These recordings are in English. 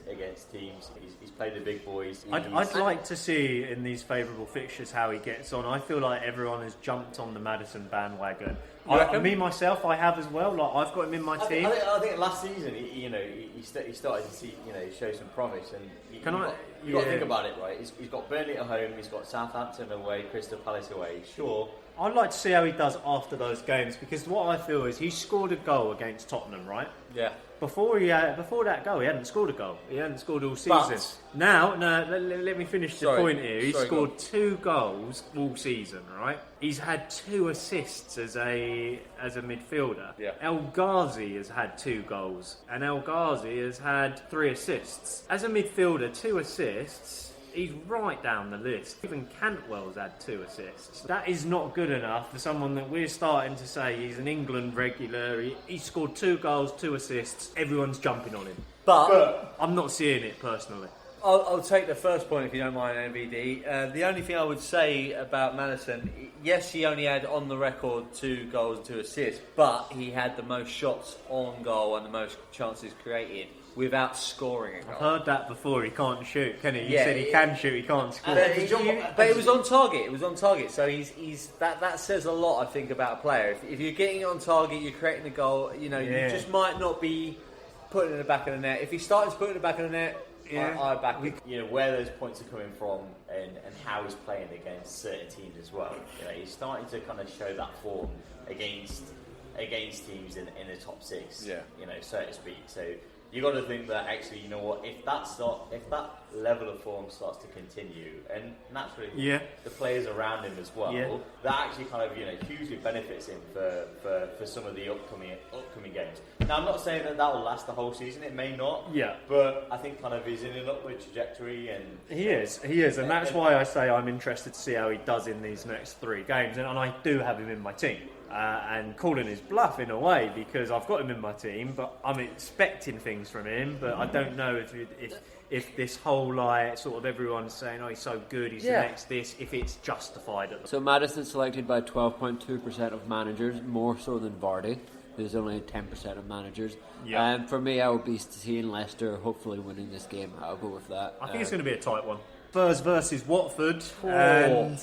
against teams. He's played the big boys. I'd like to see in these favourable fixtures how he gets on. I feel like everyone has jumped on the Maddison bandwagon. Me myself, I have as well. Like I've got him in my team. I think last season, he started to see, show some promise. And you've got to think about it, right? He's got Burnley at home. He's got Southampton away, Crystal Palace away. Sure. I'd like to see how he does after those games, because what I feel is he scored a goal against Tottenham, right? Yeah. Before that goal, he hadn't scored a goal. He hadn't scored all season. Now, let me finish the point here. He scored 2 goals all season, right? He's had 2 assists as a midfielder. Yeah. El Ghazi has had 2 goals, and El Ghazi has had 3 assists. As a midfielder, 2 assists. He's right down the list. Even Cantwell's had 2 assists. That is not good enough for someone that we're starting to say he's an England regular. He scored 2 goals, 2 assists. Everyone's jumping on him. But I'm not seeing it personally. I'll take the first point if you don't mind, NVD. The only thing I would say about Maddison, yes, he only had on the record 2 goals and 2 assists, but he had the most shots on goal and the most chances created without scoring a goal. I've heard that before. He can't shoot, can he? You said he can shoot, he can't score. But it was on target. It was on target. So he's that says a lot, I think, about a player. If you're getting it on target, you're creating a goal. You just might not be putting it in the back of the net. If he started to put it in the back of the net, I back it. Where those points are coming from and how he's playing against certain teams as well. He's starting to kind of show that form against teams in the top 6. Yeah. So to speak. So you got to think that actually, you know what, if that level of form starts to continue, and naturally the players around him as well, that actually kind of hugely benefits him for some of the upcoming games. Now, I'm not saying that will last the whole season. It may not. Yeah. But I think kind of he's in an upward trajectory, and he is, and that's why I say I'm interested to see how he does in these next 3 games, and I do have him in my team. And calling his bluff in a way, because I've got him in my team, but I'm expecting things from him. But I don't know if this whole sort of everyone's saying, oh, he's so good, he's the next this, if it's justified. So Maddison selected by 12.2% of managers, more so than Vardy, who's only 10% of managers. And for me, I would be seeing Leicester hopefully winning this game. I'll go with that. I think it's going to be a tight one. Spurs versus Watford, and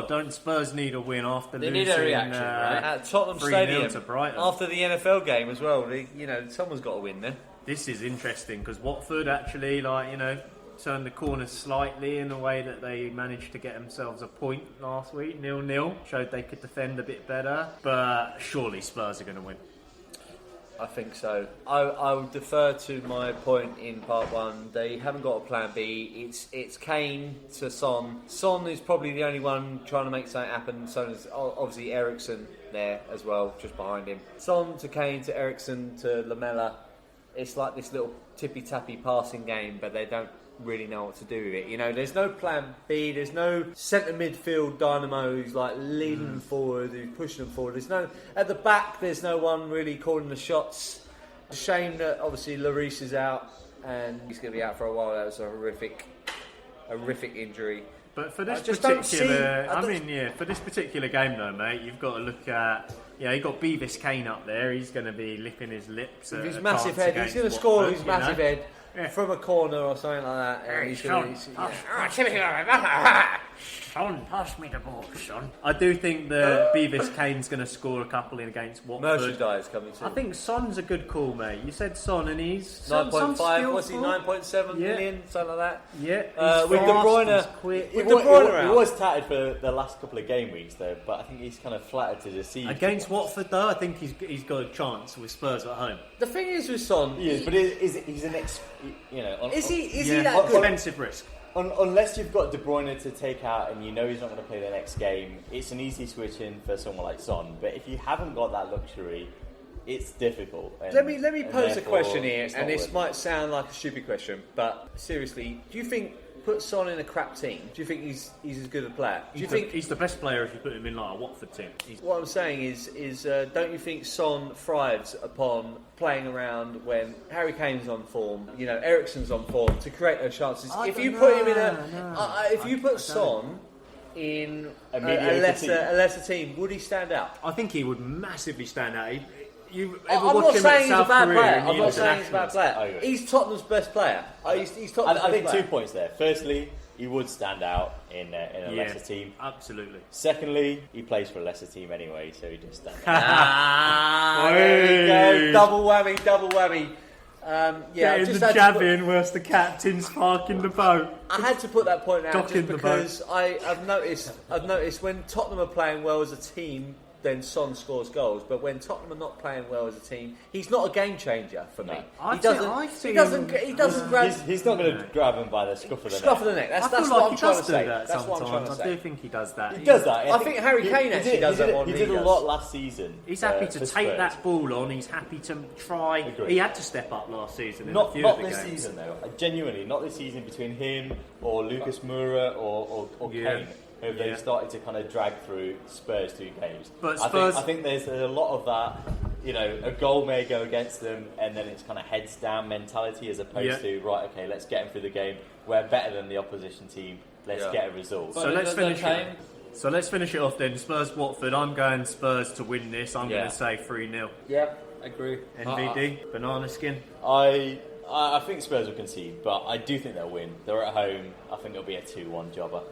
don't Spurs need a win after losing? They need a reaction, right? At Tottenham Stadium to Brighton after the NFL game as well. Someone's got to win then. This is interesting because Watford actually, turned the corner slightly in a way that they managed to get themselves a point last week, 0-0. Showed they could defend a bit better, but surely Spurs are going to win. I think so. I would defer to my point in part 1. They haven't got a plan B. It's Kane to Son. Son is probably the only one trying to make something happen. So is obviously Eriksen there as well, just behind him. Son to Kane to Eriksen to Lamela. It's like this little tippy-tappy passing game, but they don't really know what to do with it. There's no plan B. There's no centre midfield dynamo who's leading them forward, who's pushing them forward. There's no at the back. There's no one really calling the shots. It's a shame that obviously Lloris is out and he's going to be out for a while. That was a horrific injury. But for this for this particular game though, mate, you've got to look at. You got Beavis Kane up there. He's going to be licking his lips. With his massive head, he's going to score with his massive head. From a corner or something like that. Son, pass me the ball, son. I do think that Beavis Kane's going to score a couple in against Watford. Merchandise coming too. I think Son's a good call, mate. You said Son, and he's 9.5. What's he? 9.7 million, something like that. Yeah. With De Bruyne, with De Bruyne, he was tatted for the last couple of game weeks though. But I think he's kind of flattered to deceive. Against Watford though, I think he's got a chance with Spurs at home. The thing is with Son, he's an is he that good? Offensive risk. Unless you've got De Bruyne to take out and you know he's not going to play the next game, it's an easy switch in for someone like Son. But if you haven't got that luxury, it's difficult. Let me pose a question here, and this might sound like a stupid question, but seriously, do you think put Son in a crap team? Do you think he's as good a player? Do you think he's the best player if you put him in a Watford team? What I'm saying is don't you think Son thrives upon playing around when Harry Kane's on form, Eriksen's on form to create those chances? If you put Son in a lesser team, would he stand out? I think he would massively stand out. You I'm ever watch not him saying at he's a South bad Korea player. in the I'm not saying he's a bad internationals? player. He's Tottenham's best player. He's Tottenham's I think best player. 2 points there. Firstly, he would stand out in a lesser team. Absolutely. Secondly, he plays for a lesser team anyway, so he does stand out. There we go. Double whammy. Getting just the had to jab put- in whilst the captain's parking the boat. I had to put that point out Docking just the because I've noticed when Tottenham are playing well as a team, then Son scores goals. But when Tottenham are not playing well as a team, he's not a game changer for me. He doesn't grab. He's not going to grab him by the scruff of the Scruff neck. of the neck. That's I feel what like I'm he trying does to do say. that That's what I'm trying sometimes. to I say. do think he does that. He does that. I think Harry Kane actually does that more He than did he a does. lot last season. He's happy to for take Spurs. that ball on. He's happy to try. Agreed. He had to step up last season in a Not few of the this games. season though. Genuinely, not this season between him or Lucas Moura or Kane. Who they started to kind of drag through Spurs 2 games. But Spurs, I think there's a lot of that. You know, a goal may go against them, and then it's kind of heads down mentality as opposed to right. Okay, let's get them through the game. We're better than the opposition team. Let's get a result. So let's finish it. So let's finish it off then. Spurs Watford. I'm going Spurs to win this. I'm going to say 3-0. Yeah, agree. NVD, banana skin. I think Spurs will concede, but I do think they'll win. They're at home. I think it'll be a 2-1 jobber.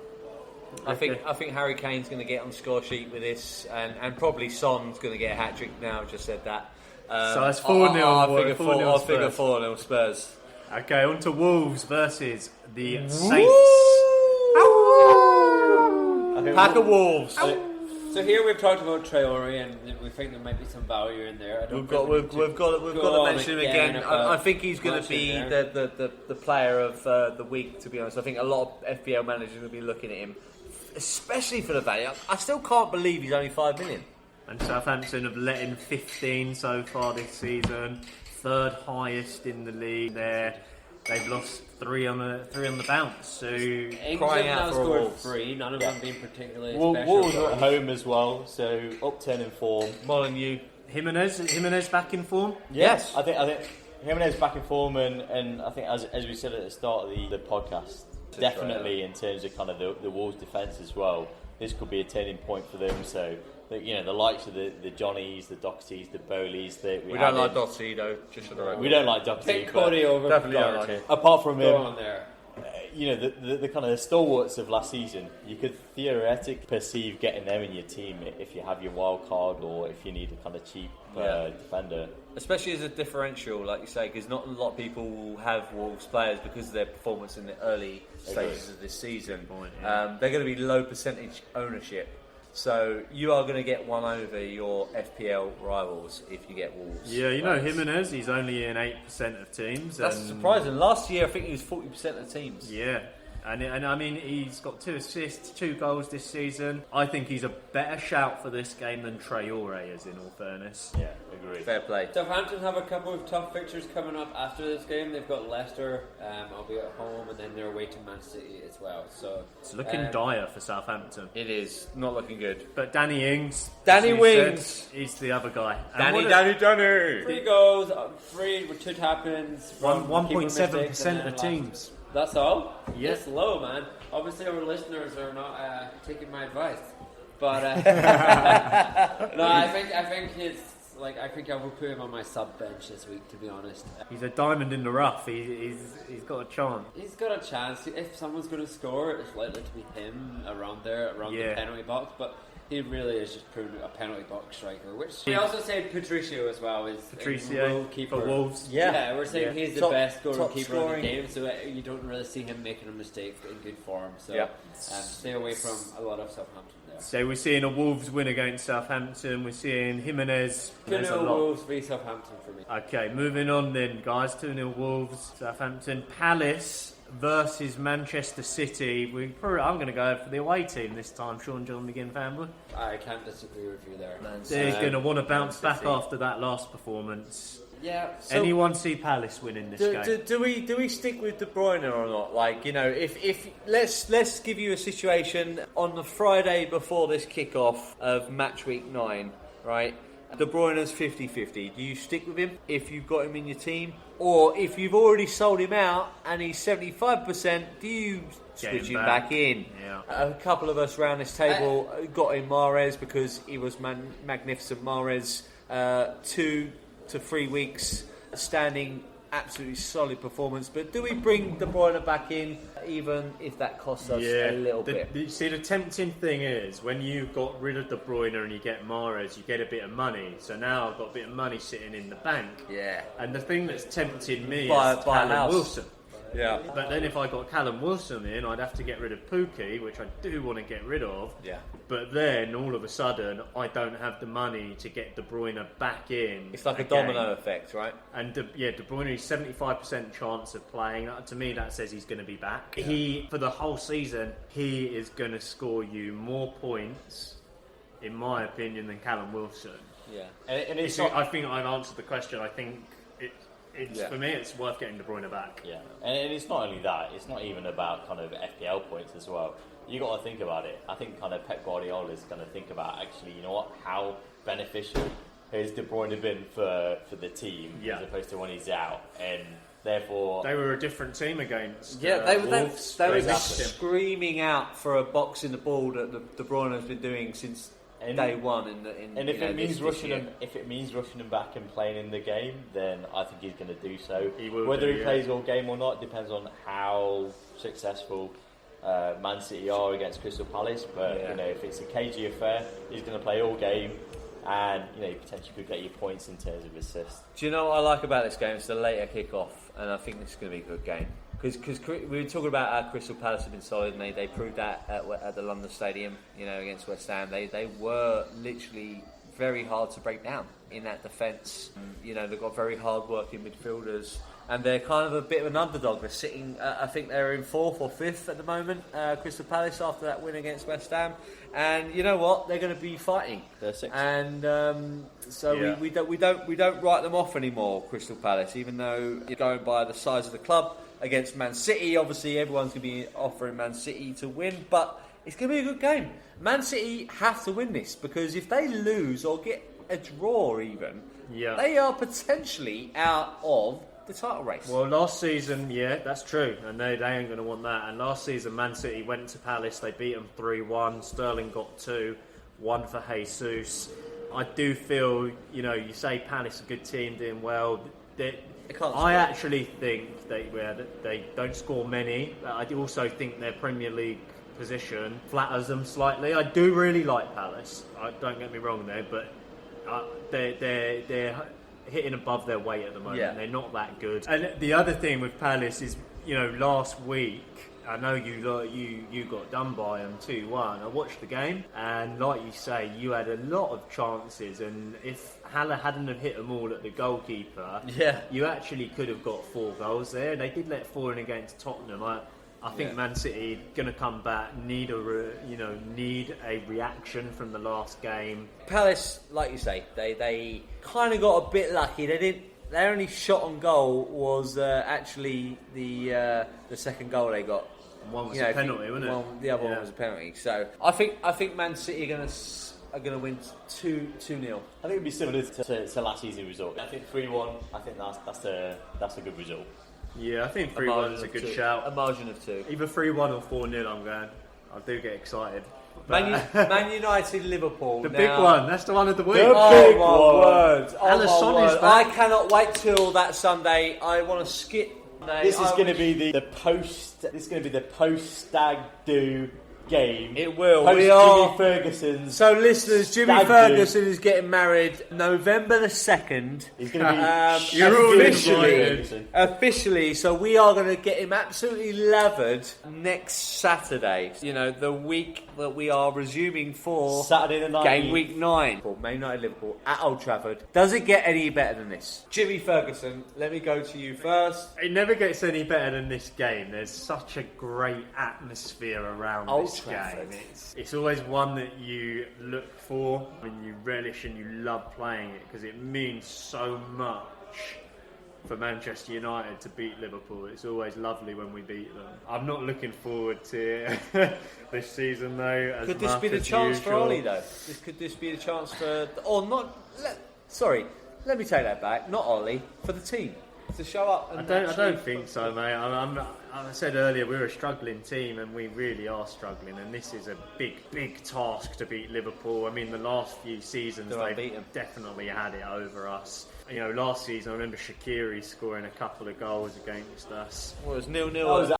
I think Harry Kane's going to get on the score sheet with this, and probably Son's going to get a hat trick now. I've just said that. So that's 4-0. I figure 4-0 Spurs. Okay, on to Wolves versus the Saints. Pack of Wolves. So here we've talked about Traore, and we think there might be some value in there. We've got to mention him again. I think he's going to be the player of the week. To be honest, I think a lot of FPL managers will be looking at him, especially for the value. I still can't believe he's only 5 million. And Southampton have let in 15 so far this season, third highest in the league. They've lost three on the bounce. So crying out for scored Wolves. 3, none of them being particularly special. Wolves are at home as well, so upturn in form. Molyneux. Jimenez back in form. Yes, I think Jimenez back in form, and I think as we said at the start of the podcast, definitely in terms of kind of the Wolves' defence as well. This could be a turning point for them. So, the likes of the Johnnies, the Dohertys, the Bowleys. We don't like Doherty though. Just for the record. We don't like Doherty. Pick Cody over definitely don't Doherty. like it. Apart from Go him, on there. the kind of the stalwarts of last season, you could theoretically perceive getting them in your team if you have your wild card or if you need a kind of cheap defender. Especially as a differential, like you say, because not a lot of people will have Wolves players because of their performance in the early stages of this season. They're going to be low percentage ownership. So you are going to get one over your FPL rivals if you get Wolves. Yeah, Jimenez, he's only in 8% of teams. That's surprising. Last year, I think he was 40% of teams. Yeah. And I mean, he's got 2 assists, 2 goals this season. I think he's a better shout for this game than Traore is, in all fairness. Yeah, agree. Fair play. Southampton have a couple of tough fixtures coming up after this game. They've got Leicester, albeit at home, and then they're away to Man City as well. So it's looking dire for Southampton. It is not looking good. But Danny Ings, Danny Wings, he's the other guy. Danny. 3 goals, 3 with 2 tap-ins, 1.7% of teams. That's all? Yes. It's low, man. Obviously, our listeners are not taking my advice. But no, I think it's like I think I will put him on my sub bench this week. To be honest, He's a diamond in the rough. He's got a chance. he's got a chance. If someone's going to score, it's likely to be him around the penalty box. But he really is just proving a penalty box striker. Which we also said Patricio as well is Patricio for Wolves. Yeah, we're saying he's the best goalkeeper in scoring. the game, so you don't really see him making a mistake in good form. So stay away from a lot of Southampton there. So we're seeing a Wolves win against Southampton. We're seeing Jimenez. 2-0 Wolves v Southampton for me. Okay, moving on then, guys. 2-0 Wolves, Southampton. Palace versus Manchester City. I'm going to go for the away team this time, Sean John McGinn family. I can't disagree with you there. They're going to want to bounce back after that last performance. Yeah. So anyone see Palace winning this game? Do we stick with De Bruyne or not? Like, if let's give you a situation on the Friday before this kickoff of match week 9, right? De Bruyne's 50-50. Do you stick with him if you've got him in your team? Or if you've already sold him out and he's 75%, do you switch him back in? Yeah. A couple of us around this table got in Mahrez because he was magnificent. Mahrez 2 to 3 weeks, standing absolutely solid performance. But do we bring De Bruyne back in, even if that costs us a little bit? You see, the tempting thing is when you've got rid of De Bruyne and you get Mahrez, you get a bit of money. So now I've got a bit of money sitting in the bank. Yeah. And the thing that's tempting me Buy is a Callum house. Wilson. Yeah. But then if I got Callum Wilson in, I'd have to get rid of Pookie, which I do want to get rid of. Yeah. But then all of a sudden, I don't have the money to get De Bruyne back in. It's like a again. domino effect, right? And De Bruyne is 75% chance of playing. To me, that says he's going to be back. Yeah. He, for the whole season, he is going to score you more points, in my opinion, than Callum Wilson. Yeah. And it's I think I've answered the question. I think for me, it's worth getting De Bruyne back. Yeah, and it's not only that. It's not even about kind of FPL points as well. You got to think about it. I think kind of Pep Guardiola is going to think about actually, you know what, how beneficial has De Bruyne been for the team as opposed to when he's out, and therefore they were a different team against. They Wolves. were screaming out for a box in the ball that De Bruyne has been doing since day one. If it means rushing him back and playing in the game, then I think he's going to do so. Whether he plays all game or not depends on how successful Man City are against Crystal Palace. But if it's a cagey affair, he's going to play all game, and you potentially could get you points in terms of assists. Do you know what I like about this game? It's the later kick-off, and I think this is going to be a good game. Because we were talking about how Crystal Palace have been solid, and they proved that at the London Stadium, against West Ham. They were literally very hard to break down in that defence. They've got very hard-working midfielders, and they're kind of a bit of an underdog. They're sitting, I think they're in 4th or 5th at the moment, Crystal Palace, after that win against West Ham. And you know what? They're going to be fighting. They're 6th. And we don't write them off anymore, Crystal Palace, even though you're going by the size of the club. Against Man City, obviously everyone's going to be offering Man City to win, but it's going to be a good game. Man City have to win this, because if they lose or get a draw even, they are potentially out of the title race. Well, last season, that's true, and they ain't going to want that. And last season, Man City went to Palace, they beat them 3-1, Sterling got 2, 1 for Jesus. I do feel, you say Palace a good team, doing well. I actually think they don't score many. I also think their Premier League position flatters them slightly. I do really like Palace. Don't get me wrong there, but they're hitting above their weight at the moment. They're not that good. And the other thing with Palace is, last week, I know you got done by them 2-1. I watched the game, and like you say, you had a lot of chances, and if Haller hadn't have hit them all at the goalkeeper, you actually could have got 4 goals there. They did let 4 in against Tottenham. I think Man City going to come back, need a reaction from the last game. Palace, like you say, they kind of got a bit lucky. Their only shot on goal was actually the second goal they got. And one was a penalty, wasn't it? The other one was a penalty. So I think Man City are going to win 2-0. I think it'd be similar to last season's result. I think 3-1. I think that's a good result. Yeah, I think 3-1 is a good shout. A margin of 2. Either 3-1 or 4-0. I'm going. I do get excited. Man United, Liverpool. The big one. That's the one of the week. Oh my word! Alisson is back. I cannot wait till that Sunday. I want to skip. This is going to be the post. This is going to be the post stag do game. It will. Post We are Jimmy Ferguson's. So, listeners, Jimmy Ferguson is getting married November the 2nd. He's going to be officially. So we are going to get him absolutely lathered next Saturday. The week that we are resuming for Saturday the 9th. Game week 9 for Man United Liverpool at Old Trafford. Does it get any better than this? Jimmy Ferguson, let me go to you first. It never gets any better than this game. There's such a great atmosphere around this game. It's always one that you look for and you relish and you love playing it, because it means so much for Manchester United to beat Liverpool. It's always lovely when we beat them. I'm not looking forward to this season though. Could this be the chance for Ollie though? Could this be the chance for, or not? Sorry, let me take that back. Not Ollie, for the team to show up. I don't think so, mate. I said earlier, we're a struggling team, and we really are struggling. And this is a big task to beat Liverpool. I mean, the last few seasons they've definitely had it over us. You know, last season I remember Shaqiri scoring a couple of goals against us. Well, it was 0-0.